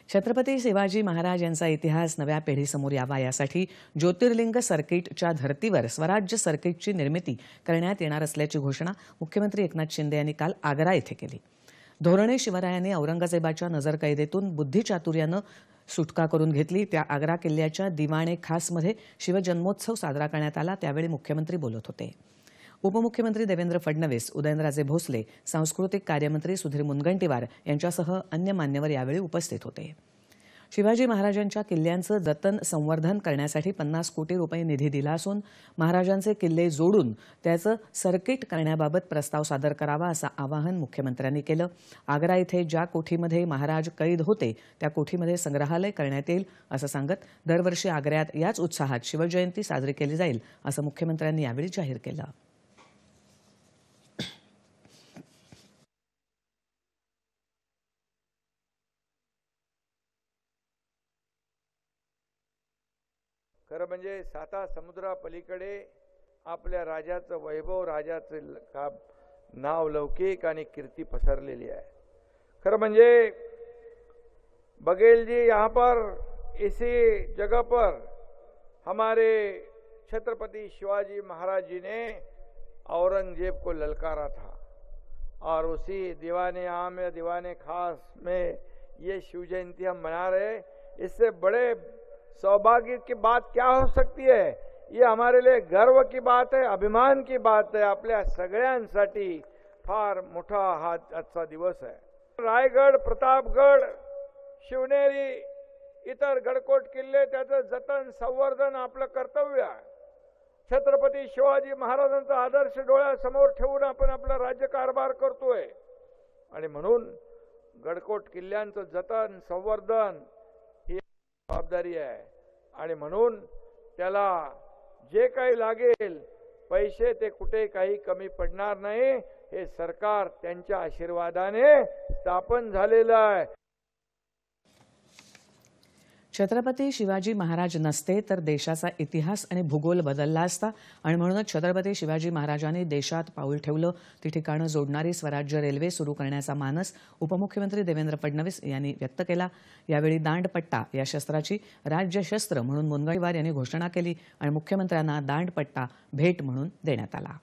छत्रपती शिवाजी महाराज यांचा इतिहास नव्या पिढीसमोर यावा यासाठी ज्योतिर्लिंग सर्किटच्या धर्तीवर स्वराज्य सर्किटची निर्मिती करण्यात येणार असल्याची घोषणा मुख्यमंत्री एकनाथ शिंदे यांनी काल आग्रा येथे केली। धोरणे शिवरायांनी औरंगजेबाच्या नजरकैदेतून बुद्धिचातुर्याने सुटका करून घेतली। त्या आग्रा किल्ल्याच्या दिवाणे खासमध्ये शिवजन्मोत्सव साजरा करण्यात आला, त्यावेळी मुख्यमंत्री बोलत होते। उपमुख्यमंत्री देवेंद्र फडणवीस, उदयनराजे भोसले, सांस्कृतिक कार्यमंत्री सुधीर मुनगंटीवार यांच्यासह अन्य मान्यवर यावेळी उपस्थित होते। शिवाजी महाराजांच्या किल्ल्यांचं जतन संवर्धन करण्यासाठी 50 कोटी रुपये निधी दिला असून महाराजांचे किल्ले जोडून त्याचं सर्किट करण्याबाबत प्रस्ताव सादर करावा असं आवाहन मुख्यमंत्र्यांनी केलं। आग्रा इथे ज्या कोठीमध्ये महाराज कैद होते त्या कोठीमध्ये संग्रहालय करण्यात येईल असं सांगत दरवर्षी आग्र्यात याच उत्साहात शिवजयंती साजरी केली जाईल असं मुख्यमंत्र्यांनी यावेळी जाहीर केलं। खरं म्हणजे साता समुद्रापलीकडे आपल्या राजाचं वैभव, राजाचं नाव लौकिक आणि कीर्ती पसरलेली आहे। खरं म्हणजे बघेल जी यहाँ पर इसी जगह पर हमारे छत्रपति शिवाजी महाराज जी ने औरंगजेब को ललकारा था और उसी दीवाने आम या दीवाने खास में ये शिव जयंती हम मना रहे। इससे बड़े सौभाग्य की बात क्या हो सकती है। ये हमारे लिए गर्व की बात है, अभिमान की बात है। आपल्या सगळ्यांसाठी फार मोठा हा आजचा दिवस आहे। रायगड, प्रतापगड, शिवनेरी, इतर गडकोट किल्ले त्याचं जतन संवर्धन आपलं कर्तव्य आहे। छत्रपती शिवाजी महाराजांचा आदर्श डोळ्यासमोर ठेवून आपण आपला राज्यकारभार करतोय आणि म्हणून गडकोट किल्ल्यांचं जतन संवर्धन ही जबाबदारी आहे आणि म्हणून त्याला जे काही लागेल पैसे ते कुठे काही कमी पडणार नाही। हे सरकार त्यांच्या आशीर्वादाने स्थापन झालेलं आहे। छत्रपती शिवाजी महाराज नसते तर देशाचा इतिहास आणि भूगोल बदलला असता आणि म्हणूनच छत्रपती शिवाजी महाराजांनी देशात पाऊल ठेवलं ती ठिकाणं जोडणारी स्वराज्य रेल्वे सुरू करण्याचा मानस उपमुख्यमंत्री देवेंद्र फडणवीस यांनी व्यक्त केला। यावेळी दांडपट्टा या शस्त्राची राज्य शस्त्र म्हणून मुनगंटीवार यांनी घोषणा केली आणि मुख्यमंत्र्यांना दांडपट्टा भेट म्हणून देण्यात आला।